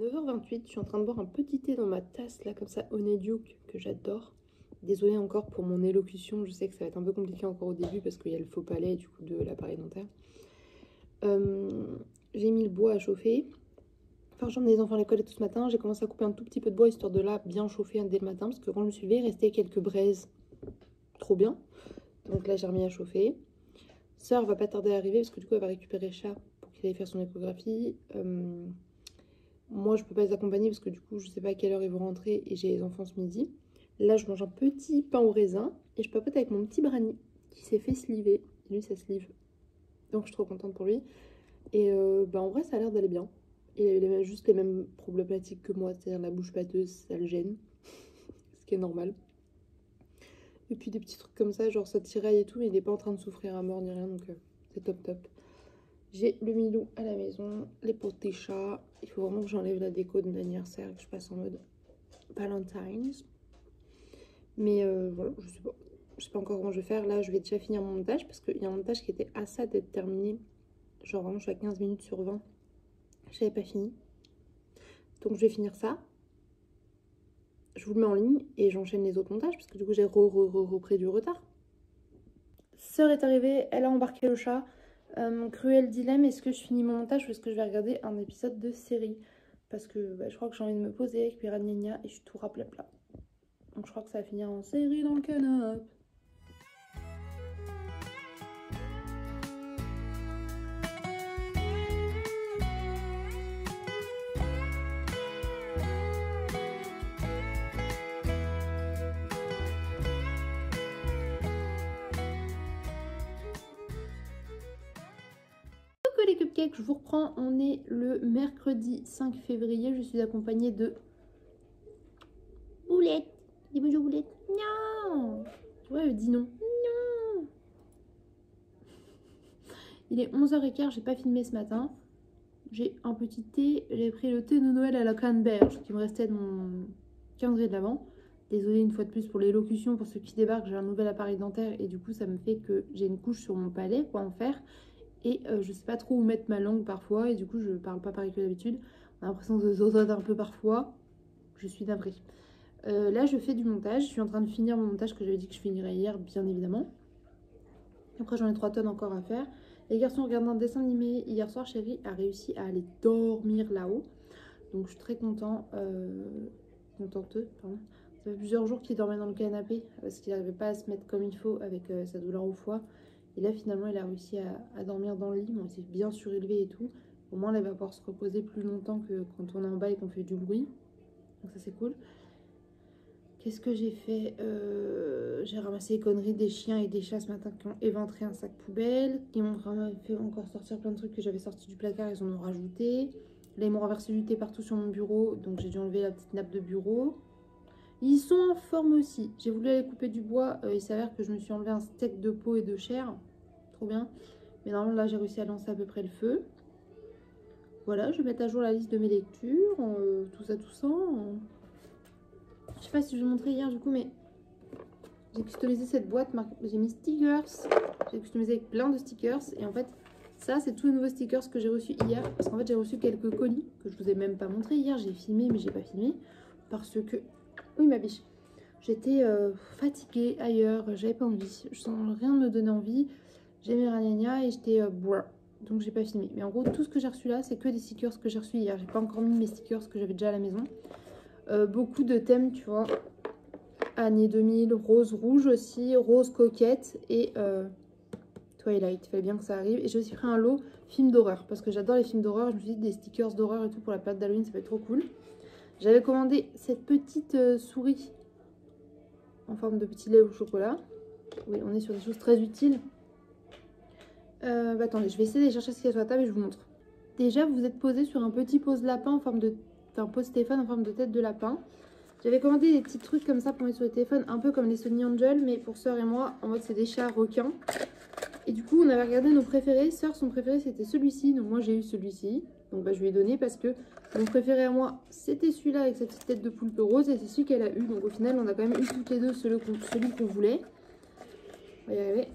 9h28, je suis en train de boire un petit thé dans ma tasse là comme ça, Honeydew, que j'adore. Désolée encore pour mon élocution, je sais que ça va être un peu compliqué encore au début parce qu'il y a le faux palais du coup de l'appareil dentaire. J'ai mis le bois à chauffer. Enfin, j'emmène les enfants à l'école et tout ce matin. J'ai commencé à couper un tout petit peu de bois histoire de là bien chauffer dès le matin parce que quand je me suis levée, il restait quelques braises. Trop bien. Donc là, j'ai remis à chauffer. Sœur va pas tarder à arriver parce que du coup, elle va récupérer Chat pour qu'il aille faire son échographie. Moi, je peux pas les accompagner parce que du coup, je sais pas à quelle heure ils vont rentrer et j'ai les enfants ce midi. Là, je mange un petit pain au raisin et je papote avec mon petit Brani qui s'est fait sliver. Lui, ça slive. Donc, je suis trop contente pour lui. Et en vrai, ça a l'air d'aller bien. Il a juste les mêmes problématiques que moi, c'est-à-dire la bouche pâteuse, ça le gêne. Ce qui est normal. Et puis des petits trucs comme ça, genre ça tiraille et tout, mais il n'est pas en train de souffrir à mort ni rien, donc c'est top top. J'ai le Milou à la maison, les pots des chats. Il faut vraiment que j'enlève la déco de l'anniversaire et que je passe en mode Valentine's. Mais voilà, je sais pas encore comment je vais faire. Là, je vais déjà finir mon montage parce qu'il y a un montage qui était à ça d'être terminé. Genre vraiment, je suis à 15 minutes sur 20. Je n'avais pas fini. Donc je vais finir ça. Je vous le mets en ligne et j'enchaîne les autres montages parce que du coup, j'ai repris du retard. Sœur est arrivée, elle a embarqué le chat. Cruel dilemme, est-ce que je finis mon montage ou est-ce que je vais regarder un épisode de série? Parce que je crois que j'ai envie de me poser avec Piranha et je suis tout raplapla. Donc je crois que ça va finir en série dans le canapé. Les cupcakes, je vous reprends, on est le mercredi 5 février, je suis accompagnée de Boulette. Dis bonjour Boulette. Non. Ouais, elle dit non. Non. Il est 11h15, j'ai pas filmé ce matin. J'ai un petit thé, j'ai pris le thé de Noël à la canneberge qui me restait de mon calendrier de l'avant. Désolée une fois de plus pour l'élocution, pour ceux qui débarquent, j'ai un nouvel appareil dentaire et du coup ça me fait que j'ai une couche sur mon palais, quoi en faire. Et je sais pas trop où mettre ma langue parfois et du coup je parle pas pareil que d'habitude. On a l'impression de zozoter un peu parfois. Je suis navrée. Là je fais du montage, je suis en train de finir mon montage que j'avais dit que je finirais hier bien évidemment. Après j'en ai 3 tonnes encore à faire. Les garçons regardent un dessin animé. Hier soir Chérie a réussi à aller dormir là-haut. Donc je suis très contente. Pardon. Ça fait plusieurs jours qu'il dormait dans le canapé parce qu'il n'arrivait pas à se mettre comme il faut avec sa douleur au foie. Et là, finalement, il a réussi à dormir dans le lit. Bon, il s'est bien surélevé et tout. Au moins, là, il va pouvoir se reposer plus longtemps que quand on est en bas et qu'on fait du bruit. Donc ça, c'est cool. Qu'est-ce que j'ai fait? J'ai ramassé les conneries des chiens et des chats ce matin qui ont éventré un sac poubelle. Qui m'ont fait encore sortir plein de trucs que j'avais sortis du placard. Ils en ont rajouté. Là, ils m'ont renversé du thé partout sur mon bureau. Donc, j'ai dû enlever la petite nappe de bureau. Ils sont en forme aussi. J'ai voulu aller couper du bois. Il s'avère que je me suis enlevé un steak de peau et de chair. Trop bien. Mais normalement, là, j'ai réussi à lancer à peu près le feu. Voilà, je vais mettre à jour la liste de mes lectures. Tout ça. Je sais pas si je vous ai montré hier du coup, mais j'ai customisé cette boîte. J'ai mis stickers. J'ai customisé avec plein de stickers. Et en fait, ça, c'est tous les nouveaux stickers que j'ai reçus hier. Parce qu'en fait, j'ai reçu quelques colis que je vous ai même pas montré hier. J'ai filmé, mais j'ai pas filmé. Parce que... Oui, ma biche. J'étais fatiguée ailleurs, j'avais pas envie. Je sens rien ne me donnait envie. J'ai mes ragnagnas et j'étais donc j'ai pas filmé. Mais en gros, tout ce que j'ai reçu là, c'est que des stickers que j'ai reçus hier. J'ai pas encore mis mes stickers que j'avais déjà à la maison. Beaucoup de thèmes, tu vois. Année 2000, rose rouge aussi, rose coquette et Twilight. Il fallait bien que ça arrive. Et j'ai aussi pris un lot film d'horreur parce que j'adore les films d'horreur. Je me suis dit des stickers d'horreur et tout pour la période d'Halloween, ça va être trop cool. J'avais commandé cette petite souris en forme de petit lait au chocolat. Oui, on est sur des choses très utiles. Attendez, je vais essayer de chercher ce qu'il y a sur la table et je vous montre. Déjà, vous êtes posé sur un petit pose lapin en forme de... Enfin, pose téléphone en forme de tête de lapin. J'avais commandé des petits trucs comme ça pour mettre sur le téléphone, un peu comme les Sony Angel, mais pour Sœur et moi, en mode c'est des chats requins. Et du coup, on avait regardé nos préférés. Sœur, son préféré, c'était celui-ci. Donc moi, j'ai eu celui-ci. Donc je lui ai donné parce que mon préféré à moi, c'était celui-là avec sa petite tête de poulpe rose. Et c'est celui qu'elle a eu. Donc au final, on a quand même eu toutes les deux celui qu'on voulait. On va y arriver.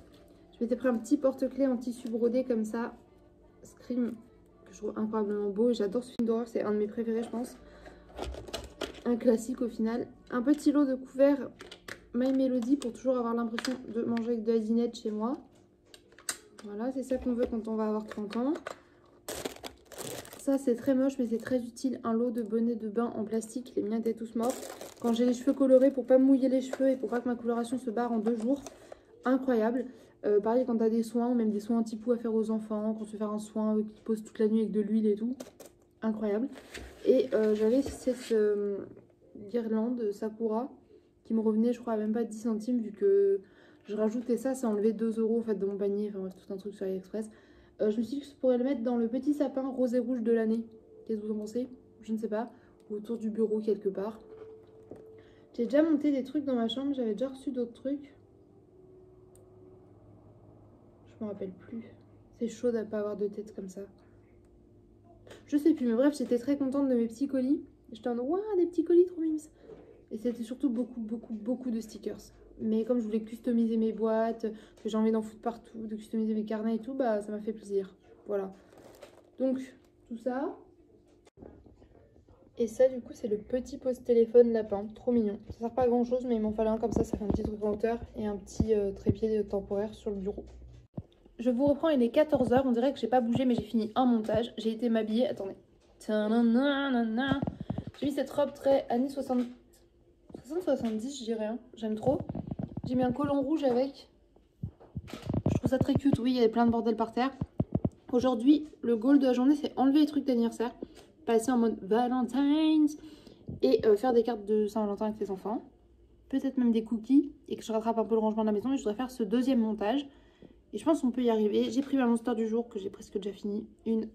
Je m'étais pris un petit porte-clés en tissu brodé comme ça. Scream, que je trouve incroyablement beau. Et j'adore ce film d'horreur, c'est un de mes préférés, je pense. Un classique au final. Un petit lot de couverts My Melody pour toujours avoir l'impression de manger avec de la dinette chez moi. Voilà, c'est ça qu'on veut quand on va avoir 30 ans. Ça, c'est très moche, mais c'est très utile. Un lot de bonnets de bain en plastique. Les miens étaient tous morts. Quand j'ai les cheveux colorés, pour pas me mouiller les cheveux et pour pas que ma coloration se barre en 2 jours. Incroyable. Pareil, quand t'as des soins, ou même des soins anti-poux à faire aux enfants, quand tu veux faire un soin qui pose toute la nuit avec de l'huile et tout. Incroyable. Et j'avais cette guirlande Sakura qui me revenait, je crois, à même pas 10 centimes, vu que je rajoutais ça, ça enlevait 2 € en fait de mon panier. Enfin, bref, tout un truc sur AliExpress. Je me suis dit que je pourrais le mettre dans le petit sapin rose et rouge de l'année. Qu'est-ce que vous en pensez? Je ne sais pas. Ou autour du bureau quelque part. J'ai déjà monté des trucs dans ma chambre. J'avais déjà reçu d'autres trucs. Je me rappelle plus. C'est chaud de ne pas avoir de tête comme ça. Je sais plus. Mais bref, j'étais très contente de mes petits colis. J'étais en mode, waouh, des petits colis trop mimes. Et c'était surtout beaucoup de stickers. Mais comme je voulais customiser mes boîtes, que j'ai envie d'en foutre partout, de customiser mes carnets et tout, bah ça m'a fait plaisir. Voilà. Donc, tout ça. Et ça, du coup, c'est le petit pose-téléphone lapin. Trop mignon. Ça sert pas à grand chose, mais il m'en fallait un comme ça fait un petit truc en hauteur et un petit trépied temporaire sur le bureau. Je vous reprends, il est 14 h. On dirait que j'ai pas bougé, mais j'ai fini un montage. J'ai été m'habiller. Attendez. J'ai mis cette robe très années 60. 60-70, je dirais. Hein. J'aime trop. J'ai mis un collant rouge avec. Je trouve ça très cute. Oui, il y avait plein de bordel par terre. Aujourd'hui, le goal de la journée, c'est enlever les trucs d'anniversaire. Passer en mode Valentine's. Et faire des cartes de Saint-Valentin avec les enfants. Peut-être même des cookies. Et que je rattrape un peu le rangement de la maison. Et je voudrais faire ce deuxième montage. Et je pense qu'on peut y arriver. J'ai pris ma monster du jour que j'ai presque déjà fini. Une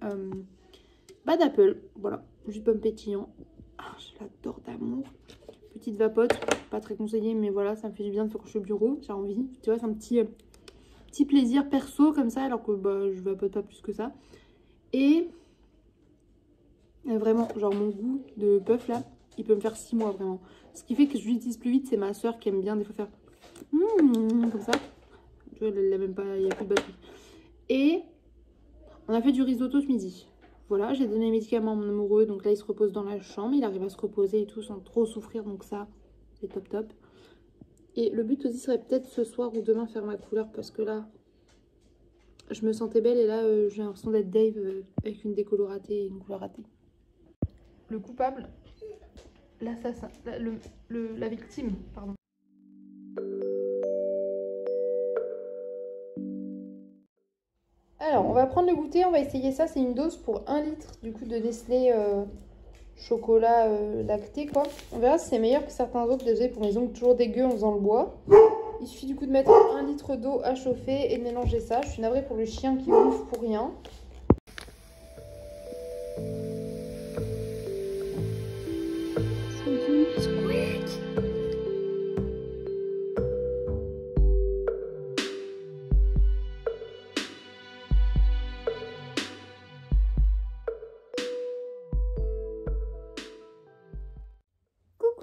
Bad Apple. Voilà. Jus de pomme pétillant. Ah, je l'adore d'amour. Petite vapote, pas très conseillée, mais voilà, ça me fait du bien de faire quand je suis au bureau, j'ai envie. Tu vois, c'est un petit plaisir perso comme ça, alors que bah, je vapote pas plus que ça. Et vraiment, genre mon goût de puff là, il peut me faire 6 mois vraiment. Ce qui fait que je l'utilise plus vite, c'est ma soeur qui aime bien des fois faire comme ça. Tu vois, elle a même pas, il n'y a plus de batterie. Et on a fait du risotto ce midi. Voilà, j'ai donné les médicaments à mon amoureux, donc là il se repose dans la chambre, il arrive à se reposer et tout sans trop souffrir, donc ça c'est top. Et le but aussi serait peut-être ce soir ou demain faire ma couleur, parce que là je me sentais belle et là j'ai l'impression d'être Dave avec une déco ratée et une couleur ratée. Le coupable, l'assassin, la victime, pardon. Alors, on va prendre le goûter, on va essayer ça. C'est une dose pour 1 litre du coup de Nestlé chocolat lacté quoi. On verra si c'est meilleur que certains autres. Désolé pour mes ongles toujours dégueux en faisant le bois. Il suffit du coup de mettre 1 litre d'eau à chauffer et de mélanger ça. Je suis navrée pour le chien qui bouffe pour rien.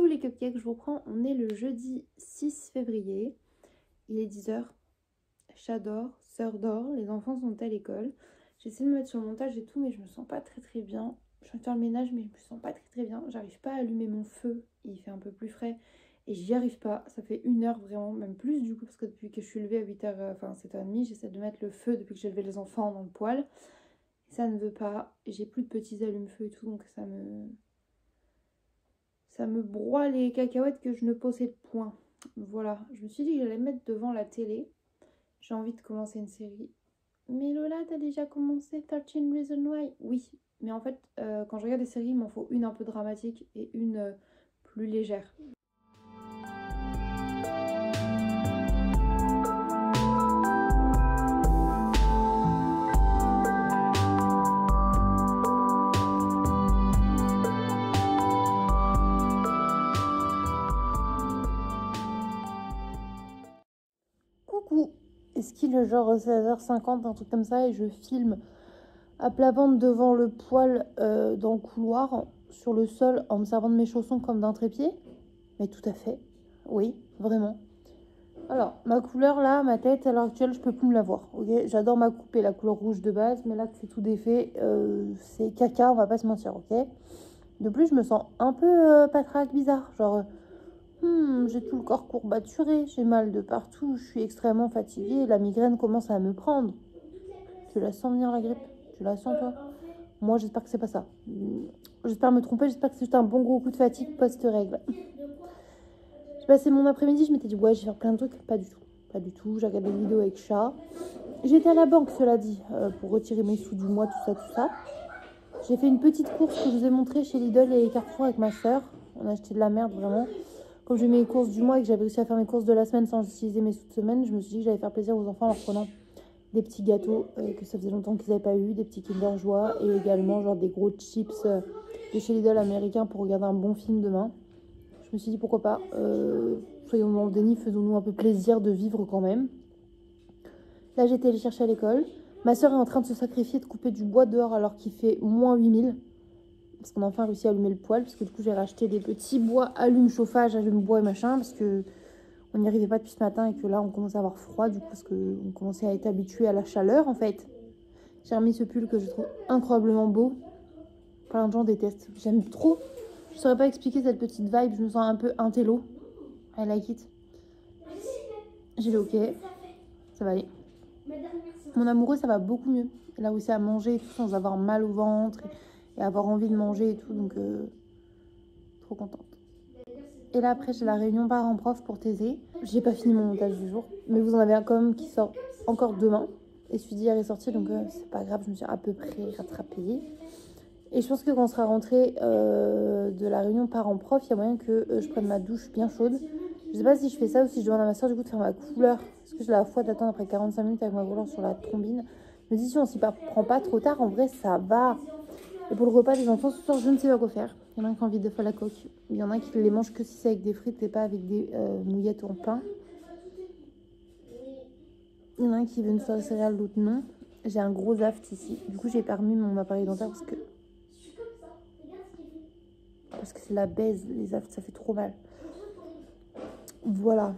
Les cupcakes, je vous reprends, on est le jeudi 6 février, il est 10 h, chat dort, sœur dort, les enfants sont à l'école, j'essaie de me mettre sur le montage et tout mais je me sens pas très bien, je viens de faire le ménage mais je me sens pas très bien, j'arrive pas à allumer mon feu, il fait un peu plus frais et j'y arrive pas, ça fait 1 heure vraiment, même plus du coup parce que depuis que je suis levée à 8 h, enfin 7h30, j'essaie de mettre le feu depuis que j'ai levé les enfants dans le poêle, ça ne veut pas, j'ai plus de petits allume-feu et tout donc ça me broie les cacahuètes que je ne possède point. Voilà, je me suis dit que j'allais me mettre devant la télé. J'ai envie de commencer une série. Mais Lola, t'as déjà commencé 13 Reasons Why? Oui, mais en fait, quand je regarde des séries, il m'en faut une un peu dramatique et une plus légère. Est-ce qu'il est genre 16h50, un truc comme ça, et je filme à plat ventre devant le poêle dans le couloir, sur le sol, en me servant de mes chaussons comme d'un trépied? Mais tout à fait, oui, vraiment. Alors, ma couleur là, ma tête à l'heure actuelle, je peux plus me la voir. Ok, j'adore ma coupe et la couleur rouge de base, mais là que c'est tout défait, c'est caca, on va pas se mentir, ok. De plus, je me sens un peu patraque, bizarre. Genre, j'ai tout le corps courbaturé, j'ai mal de partout, je suis extrêmement fatiguée, la migraine commence à me prendre. Tu la sens venir la grippe? Tu la sens toi? Moi, j'espère que c'est pas ça. J'espère me tromper, j'espère que c'est juste un bon gros coup de fatigue post-règle. J'ai passé mon après-midi, je m'étais dit, ouais, je vais faire plein de trucs. Pas du tout. Pas du tout. J'ai regardé des vidéos avec chat. J'étais à la banque, cela dit, pour retirer mes sous du mois, tout ça, tout ça. J'ai fait une petite course que je vous ai montrée chez Lidl et Carrefour avec ma soeur. On a acheté de la merde, vraiment. Comme j'ai mes courses du mois et que j'avais réussi à faire mes courses de la semaine sans utiliser mes sous de semaine, je me suis dit que j'allais faire plaisir aux enfants en leur prenant des petits gâteaux que ça faisait longtemps qu'ils n'avaient pas eu, des petits Kinder Joie et également genre des gros chips de chez Lidl américains pour regarder un bon film demain. Je me suis dit pourquoi pas, soyons dans le déni, faisons-nous un peu plaisir de vivre quand même. Là j'ai été les chercher à l'école. Ma soeur est en train de se sacrifier de couper du bois dehors alors qu'il fait moins 8000. Parce qu'on a enfin réussi à allumer le poêle. Parce que du coup j'ai racheté des petits bois allume-chauffage, allume-bois et machin. Parce que on n'y arrivait pas depuis ce matin et que là on commençait à avoir froid. Du coup parce qu'on commençait à être habitué à la chaleur en fait. J'ai remis ce pull que je trouve incroyablement beau. Plein de gens détestent. J'aime trop. Je saurais pas expliquer cette petite vibe. Je me sens un peu intello. I like it. J'ai le ok. Ça va aller. Mon amoureux, ça va beaucoup mieux. Il a réussi à manger et tout sans avoir mal au ventre et avoir envie de manger et tout. Donc, trop contente. Et là, après, j'ai la réunion parents-prof pour Thésée. J'ai pas fini mon montage du jour. Mais vous en avez un quand même qui sort encore demain. Et celui d'hier est sorti. Donc, c'est pas grave. Je me suis à peu près rattrapée. Et je pense que quand on sera rentré de la réunion parents-prof, il y a moyen que je prenne ma douche bien chaude. Je sais pas si je fais ça ou si je demande à ma soeur du coup de faire ma couleur. Parce que j'ai la foi d'attendre après 45 minutes avec ma couleur sur la trombine. Je me dis si on s'y prend pas trop tard, en vrai ça va. Et pour le repas des enfants, ce soir je ne sais pas quoi faire. Il y en a un qui a envie de faire la coque. Il y en a un qui les mange que si c'est avec des frites et pas avec des mouillettes en pain. Il y en a un qui veut une soirée céréale, l'autre non. J'ai un gros aft ici. Du coup j'ai permis mon appareil dentaire parce que c'est la baise, les aftes, ça fait trop mal. Voilà.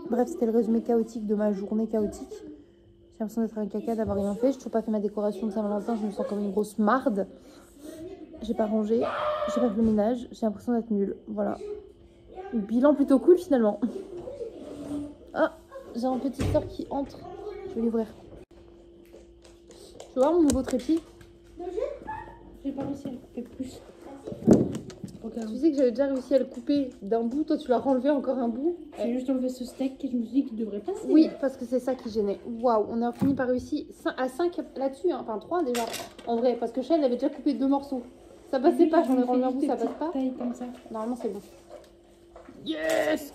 Bref, c'était le résumé chaotique de ma journée chaotique. J'ai l'impression d'être un caca, d'avoir rien fait. J'ai toujours pas fait ma décoration de Saint-Valentin. Je me sens comme une grosse marde. J'ai pas rangé. J'ai pas fait le ménage. J'ai l'impression d'être nulle. Voilà. Bilan plutôt cool finalement. Ah, j'ai un petit sœur qui entre. Je vais l'ouvrir. Tu vois mon nouveau trépied? J'ai pas réussi à le couper plus. Tu sais que j'avais déjà réussi à le couper d'un bout, toi tu l'as renlevé encore un bout. J'ai juste enlevé ce steak et je me suis dit qu'il devrait passer. Oui, parce que c'est ça qui gênait. Waouh, on a fini par réussir à 5 là-dessus, hein. Enfin 3 déjà, en vrai, parce que Shane avait déjà coupé 2 morceaux. Ça passait pas, j'en ai renlevé un bout, ça passe pas. Comme ça. Normalement c'est bon. Yes!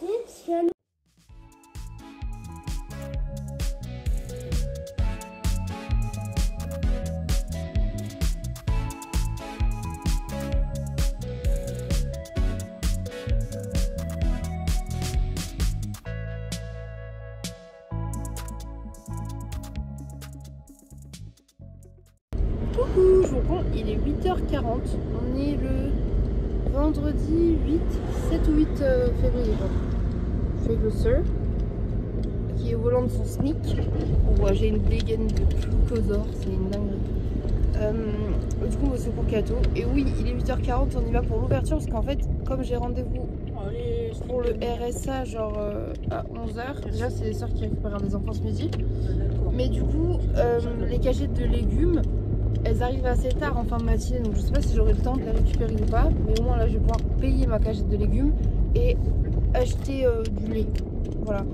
Coucou, je vous reprends, il est 8h40, on est le vendredi 7 ou 8 février. Je suis avec le sir qui est au volant de son SMIC. Ouais, j'ai une dégaine de glucosaure, c'est une dinguerie. Du coup, c'est pour Kato. Et oui, il est 8h40, on y va pour l'ouverture parce qu'en fait, comme j'ai rendez-vous pour le RSA genre à 11h, déjà c'est les sœurs qui récupèrent des enfants ce midi. Mais du coup, les cagettes de légumes, elles arrivent assez tard en fin de matinée, donc je sais pas si j'aurai le temps de les récupérer ou pas, mais au moins là je vais pouvoir payer ma cagette de légumes et acheter du lait. Voilà.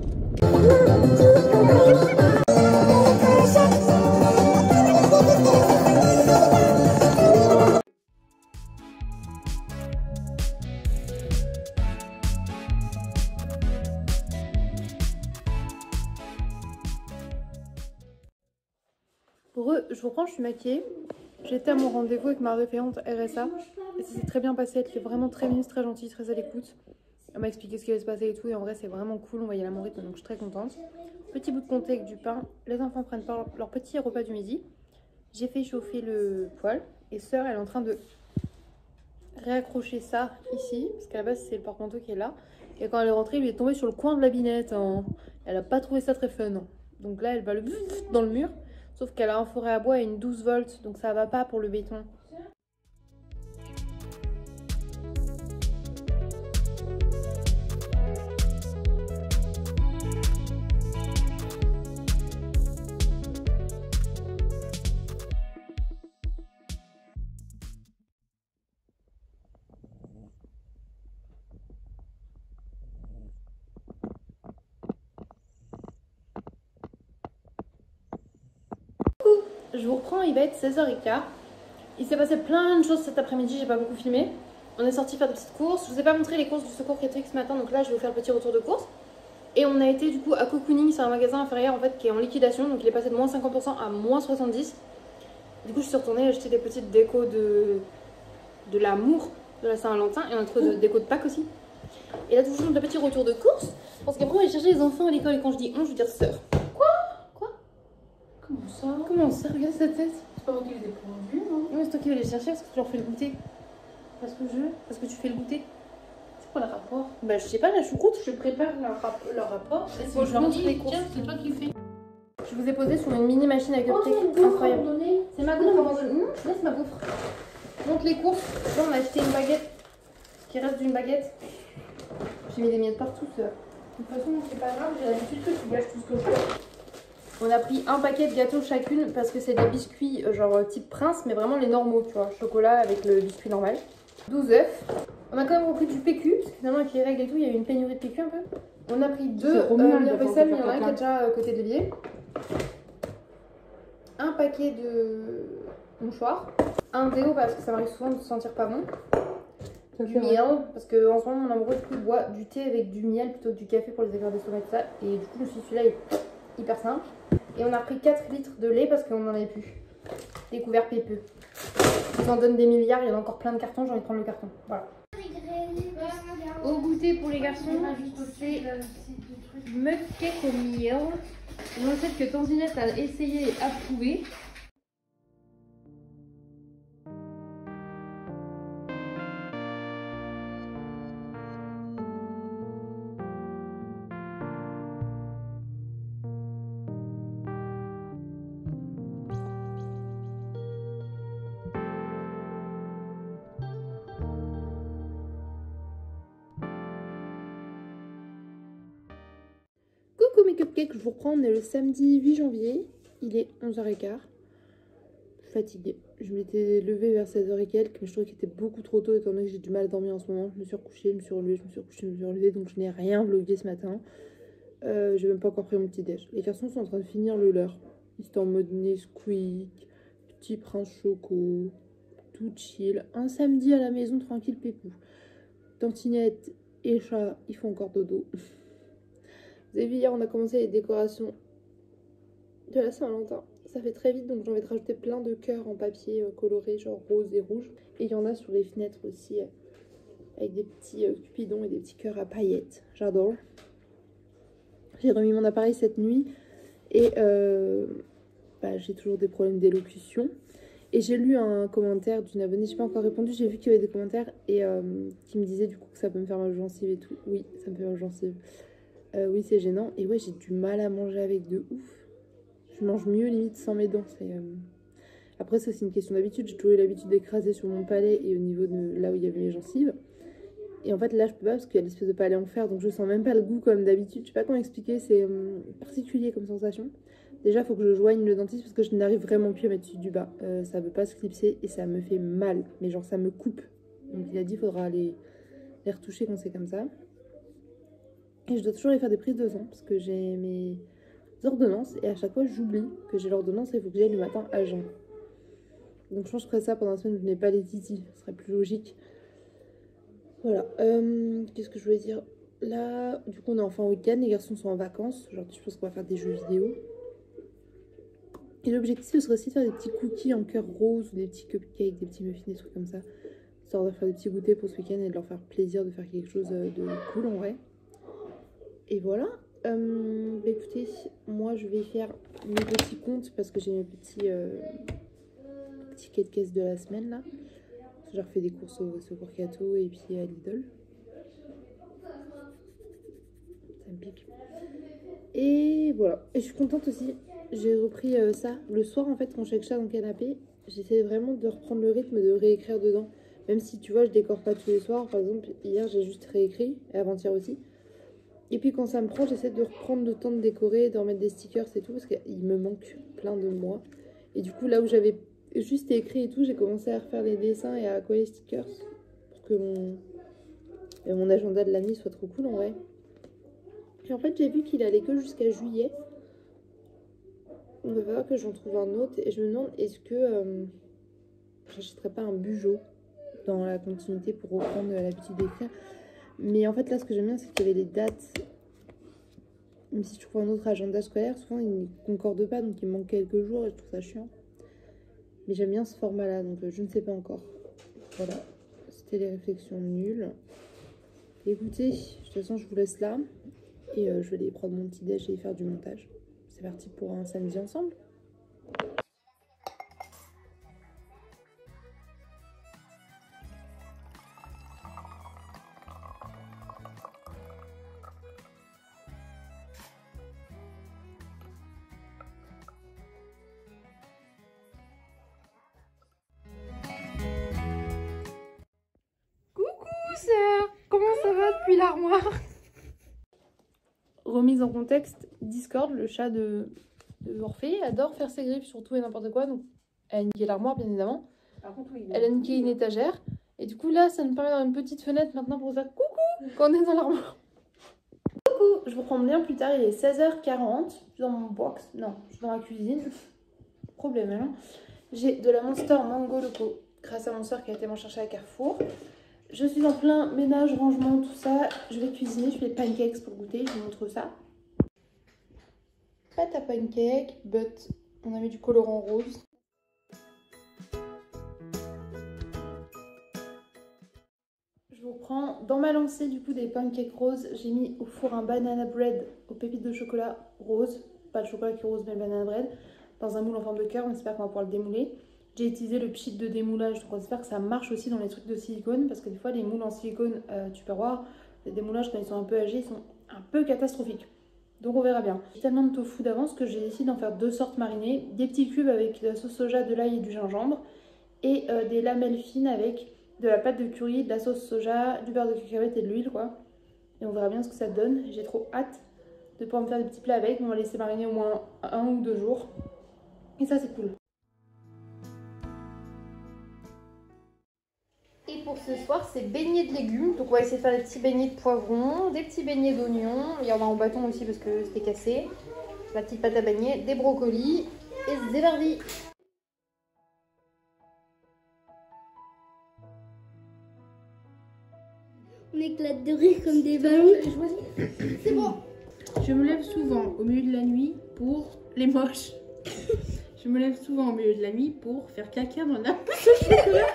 Je reprends, je suis maquillée. J'étais à mon rendez-vous avec ma référente RSA et ça s'est très bien passé. Elle était vraiment très mignonne, très gentille, très à l'écoute. Elle m'a expliqué ce qui allait se passer et tout, et en vrai c'est vraiment cool, on va y aller à mon rythme, donc je suis très contente. Petit bout de comté avec du pain, les enfants prennent pas leur petit repas du midi. J'ai fait chauffer le poêle et sœur elle est en train de réaccrocher ça ici, parce qu'à la base c'est le porte-manteau qui est là. Et quand elle est rentrée, il lui est tombé sur le coin de la binette. Hein. Elle a pas trouvé ça très fun. Hein. Donc là, elle va le dans le mur. Sauf qu'elle a un forêt à bois et une 12 volts. Donc ça va pas pour le béton. Je vous reprends, il va être 16h15. Il s'est passé plein de choses cet après-midi, j'ai pas beaucoup filmé. On est sorti faire des petites courses. Je vous ai pas montré les courses du secours catholique ce matin, donc là je vais vous faire le petit retour de course. Et on a été du coup à Cocooning, c'est un magasin inférieur en fait qui est en liquidation, donc il est passé de moins 50% à moins 70%. Du coup je suis retournée acheter des petites décos de l'amour de la Saint-Valentin et on a trouvé des décos de Pâques aussi. Et là toujours le petit retour de course, parce qu'après on va aller chercher les enfants à l'école et quand je dis on, je veux dire sœur. Quoi? Comment ça? Comment ça? Regarde sa tête. C'est pas moi qui les ai pourvus, non? Oui, c'est toi qui vas les chercher parce que tu leur fais le goûter. Parce que je... Parce que tu fais le goûter. C'est quoi le rapport? Bah je sais pas, la choucroute. Je prépare leur rapport. Et Moi, je leur montre les courses. tiens, c'est toi qui fais. Je vous ai posé sur une mini machine à cupcake incroyable. C'est ma gaufre abandonnée. Non, laisse ma gaufre. Donc les courses. Là on a acheté une baguette. Ce qui reste d'une baguette. J'ai mis des miettes partout. Ça. De toute façon, c'est pas grave, j'ai l'habitude que tu gâches tout ce que je fais. On a pris un paquet de gâteaux chacune parce que c'est des biscuits genre type prince, mais vraiment les normaux, tu vois, chocolat avec le biscuit normal. 12 œufs. On a quand même repris du PQ, parce que finalement avec les règles et tout, il y a eu une pénurie de PQ un peu. On a pris deux lave-vaisselle, mais il y en a un qui est déjà côté de l'évier. Un paquet de mouchoirs. Un déo parce que ça m'arrive souvent de se sentir pas bon. Du miel, parce que en ce moment mon amoureux du coup boit du thé avec du miel plutôt que du café pour les effets d'estomac et tout ça. Et du coup je me suis dit celui-là est hyper simple. Et on a pris 4 litres de lait parce qu'on en avait plus. Découvert pépeux. Ils en donnent des milliards, il y en a encore plein de cartons, j'ai envie de prendre le carton. Voilà. Au goûter pour les garçons, c'est mug cake au miel. Une recette que Tanzinette a essayé et approuvée. Coucou mes cupcakes, je vous reprends, on est le samedi 8 janvier, il est 11h15. Je suis fatiguée, je m'étais levée vers 16h et quelques, mais je trouvais qu'il était beaucoup trop tôt étant donné que j'ai du mal à dormir en ce moment. Je me suis recouchée, je me suis relevée, je me suis recouchée, je me suis relevée, donc je n'ai rien vlogué ce matin. J'ai même pas encore pris mon petit déj. Les garçons sont en train de finir le leur. Ils sont en mode Nesquik, petit prince choco, tout chill. Un samedi à la maison tranquille pépou. Tantinette et chat, ils font encore dodo. Vous avez vu hier on a commencé les décorations de la Saint-Valentin. Ça fait très vite donc j'ai envie de rajouter plein de cœurs en papier coloré genre rose et rouge. Et il y en a sur les fenêtres aussi avec des petits cupidons et des petits cœurs à paillettes. J'adore. J'ai remis mon appareil cette nuit et j'ai toujours des problèmes d'élocution. Et j'ai lu un commentaire d'une abonnée, j'ai pas encore répondu, j'ai vu qu'il y avait des commentaires et qui me disait du coup que ça peut me faire mal aux gencives et tout. Oui, ça me fait mal aux gencives. Oui, c'est gênant. Et ouais, j'ai du mal à manger avec de ouf. Je mange mieux limite sans mes dents. Après, ça c'est une question d'habitude. J'ai toujours eu l'habitude d'écraser sur mon palais et au niveau de là où il y avait mes gencives. Et en fait, là, je peux pas parce qu'il y a l'espèce de palais en fer. Donc, je sens même pas le goût comme d'habitude. Je sais pas comment expliquer. C'est particulier comme sensation. Déjà, il faut que je joigne le dentiste parce que je n'arrive vraiment plus à mettre dessus du bas. Ça veut pas se clipser et ça me fait mal. Mais genre, ça me coupe. Donc, il a dit qu'il faudra les retoucher quand c'est comme ça. Et je dois toujours aller faire des prises de sang parce que j'ai mes ordonnances et à chaque fois j'oublie que j'ai l'ordonnance et il faut que j'aille le matin à jeun. Donc je pense que je ferai ça pendant la semaine où je n'ai pas les titis, ce serait plus logique. Voilà, qu'est-ce que je voulais dire? Là, du coup on est en fin week-end, les garçons sont en vacances, genre je pense qu'on va faire des jeux vidéo. Et l'objectif ce serait aussi de faire des petits cookies en cœur rose ou des petits cupcakes, des petits muffins, des trucs comme ça. Histoire de faire des petits goûters pour ce week-end et de leur faire plaisir de faire quelque chose de cool en vrai. Et voilà, écoutez, moi je vais faire mes petits comptes parce que j'ai mes petits tickets de caisse de la semaine là. J'ai refait des courses au Secours Cato et puis à Lidl. me pique. Et voilà. Et je suis contente aussi. J'ai repris ça le soir en fait quand je suis avec chat dans le canapé. J'essaie vraiment de reprendre le rythme de réécrire dedans. Même si tu vois, je décore pas tous les soirs. Par exemple, hier j'ai juste réécrit et avant-hier aussi. Et puis quand ça me prend, j'essaie de reprendre le temps de décorer, de remettre des stickers et tout parce qu'il me manque plein de mois. Et du coup, là où j'avais juste écrit et tout, j'ai commencé à refaire les dessins et à coller les stickers pour que mon agenda de l'année soit trop cool en vrai. Et en fait, j'ai vu qu'il allait que jusqu'à juillet. On va voir que j'en trouve un autre. Et je me demande, est-ce que j'achèterais pas un bugeot dans la continuité pour reprendre l'habitude d'écrire. Mais en fait, là, ce que j'aime bien, c'est qu'il y avait les dates. Même si je trouve un autre agenda scolaire, souvent, ils ne concordent pas. Donc, il me manque quelques jours et je trouve ça chiant. Mais j'aime bien ce format-là, donc je ne sais pas encore. Voilà, c'était les réflexions nulles. Écoutez, de toute façon, je vous laisse là. Et je vais aller prendre mon petit déj et faire du montage. C'est parti pour un samedi ensemble. Coucou sœur, comment ça va depuis l'armoire? Remise en contexte, Discord, le chat de Orphée, adore faire ses griffes sur tout et n'importe quoi. Donc elle a niqué l'armoire bien évidemment. Par contre, oui, elle a niqué une étagère. Et du coup là, ça nous permet d'avoir une petite fenêtre maintenant pour dire coucou quand on est dans l'armoire. Coucou, je vous reprends bien plus tard, il est 16h40. Je suis dans mon box, non, je suis dans la cuisine. Problème, hein. J'ai de la Monster Mango Loco grâce à mon soeur qui a été m'en chercher à Carrefour. Je suis en plein ménage, rangement, tout ça. Je vais cuisiner, je fais des pancakes pour goûter, je vous montre ça. Pâte à pancakes, but on a mis du colorant rose. Je vous reprends dans ma lancée du coup des pancakes roses. J'ai mis au four un banana bread aux pépites de chocolat rose. Pas le chocolat qui est rose mais le banana bread. Dans un moule en forme de cœur, on espère qu'on va pouvoir le démouler. J'ai utilisé le pchit de démoulage, donc on espère que ça marche aussi dans les trucs de silicone. Parce que des fois les moules en silicone Tupperware, les démoulages quand ils sont un peu âgés, ils sont un peu catastrophiques. Donc on verra bien. J'ai tellement de tofu d'avance que j'ai décidé d'en faire deux sortes marinées. Des petits cubes avec de la sauce soja, de l'ail et du gingembre. Et des lamelles fines avec de la pâte de curry, de la sauce soja, du beurre de cacahuète et de l'huile quoi. Et on verra bien ce que ça donne. J'ai trop hâte de pouvoir me faire des petits plats avec. On va laisser mariner au moins 1 ou 2 jours. Et ça c'est cool. Et pour ce soir, c'est beignets de légumes. Donc on va essayer de faire des petits beignets de poivrons, des petits beignets d'oignons. Il y en a en bâton aussi parce que c'était cassé. La petite pâte à beignet, des brocolis et c'est parti. On éclate de rire comme des ballons. C'est bon. Je me lève souvent au milieu de la nuit pour les moches. Je me lève souvent au milieu de la nuit pour faire caca dans la mousse au chocolat.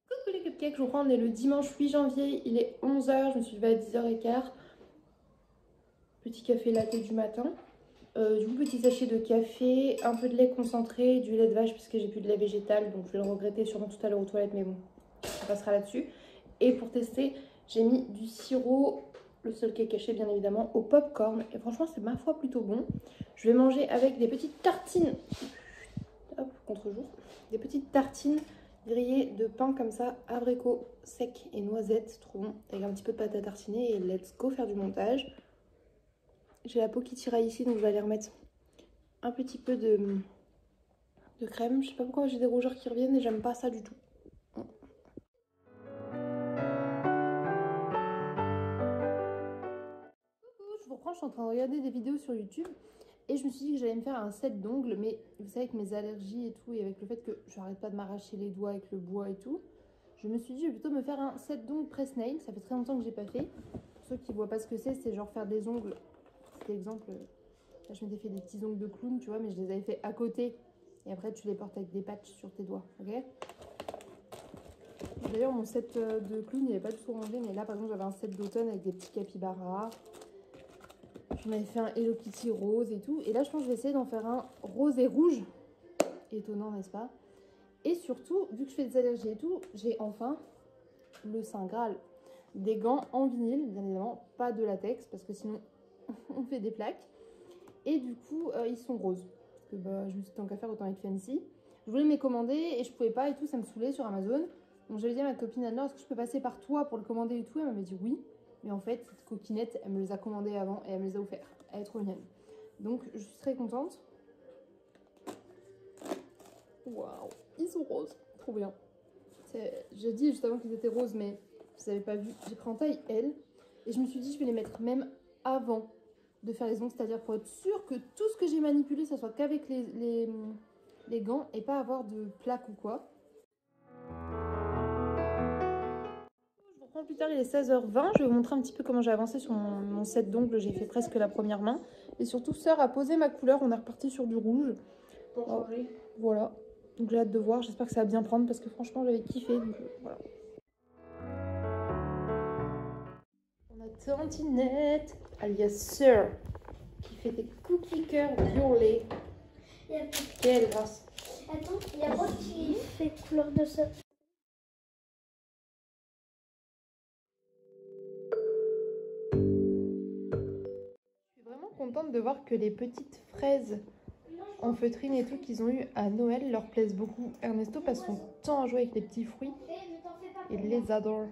Coucou les cupcakes, je vous reprends, on est le dimanche 8 janvier, il est 11h, je me suis levée à 10h15. Petit café latte du matin. Du coup, petit sachet de café, un peu de lait concentré, du lait de vache parce que j'ai plus de lait végétal, donc je vais le regretter sûrement tout à l'heure aux toilettes, mais bon, on passera là-dessus. Et pour tester, j'ai mis du sirop, le seul qui est caché bien évidemment, au popcorn. Et franchement, c'est ma foi plutôt bon. Je vais manger avec des petites tartines, hop, contre-jour, des petites tartines grillées de pain comme ça, abricot sec et noisettes, trop bon, avec un petit peu de pâte à tartiner et let's go faire du montage. J'ai la peau qui tiraille ici, donc je vais aller remettre un petit peu de crème. Je sais pas pourquoi j'ai des rougeurs qui reviennent et j'aime pas ça du tout. Je vous reprends, je suis en train de regarder des vidéos sur YouTube et je me suis dit que j'allais me faire un set d'ongles, mais vous savez, avec mes allergies et tout, et avec le fait que je n'arrête pas de m'arracher les doigts avec le bois et tout, je me suis dit je vais plutôt me faire un set d'ongles press-nail. Ça fait très longtemps que j'ai pas fait. Pour ceux qui voient pas ce que c'est genre faire des ongles. Cet exemple, là je m'étais fait des petits ongles de clown, tu vois, mais je les avais fait à côté. Et après tu les portes avec des patchs sur tes doigts, ok? D'ailleurs mon set de clown il n'est pas du tout rangé, mais là par exemple j'avais un set d'automne avec des petits capybaras. Je J'en avais fait un Hello Kitty rose et tout. Et là, je pense que je vais essayer d'en faire un rose et rouge. Étonnant, n'est-ce pas? Et surtout, vu que je fais des allergies et tout, j'ai enfin le Saint Graal. Des gants en vinyle, bien évidemment, pas de latex, parce que sinon, on fait des plaques. Et du coup, ils sont roses. Parce que bah, je me suis dit, tant qu'à faire, autant être fancy. Je voulais me les commander et je pouvais pas et tout, ça me saoulait sur Amazon. Donc j'avais dit à ma copine Anne-Laure, est-ce que je peux passer par toi pour le commander et tout? Elle m'avait dit oui. Mais en fait, cette coquinette, elle me les a commandés avant et elle me les a offerts. Elle est trop mignonne. Donc je suis très contente. Waouh, ils sont roses. Trop bien. J'ai dit juste avant qu'ils étaient roses, mais vous n'avez pas vu. J'ai pris en taille L et je me suis dit, je vais les mettre même avant de faire les ongles, c'est-à-dire pour être sûre que tout ce que j'ai manipulé, ça soit qu'avec les gants et pas avoir de plaques ou quoi. Je vous reprends plus tard, il est 16h20. Je vais vous montrer un petit peu comment j'ai avancé sur mon set d'ongles. J'ai fait presque la première main. Et surtout, Sœur a posé ma couleur. On est reparti sur du rouge. Pour changer. Voilà. Donc j'ai hâte de voir. J'espère que ça va bien prendre parce que franchement, j'avais kiffé. Donc voilà. On a Tantinette, alias Sœur, qui fait des cookies cœurs violets. Quelle grâce. Attends, il y a Rose qui fait couleur de ça. Je suis vraiment contente de voir que les petites fraises en feutrine et tout qu'ils ont eu à Noël leur plaisent beaucoup. Ernesto passe son temps à jouer avec les petits fruits et les adore.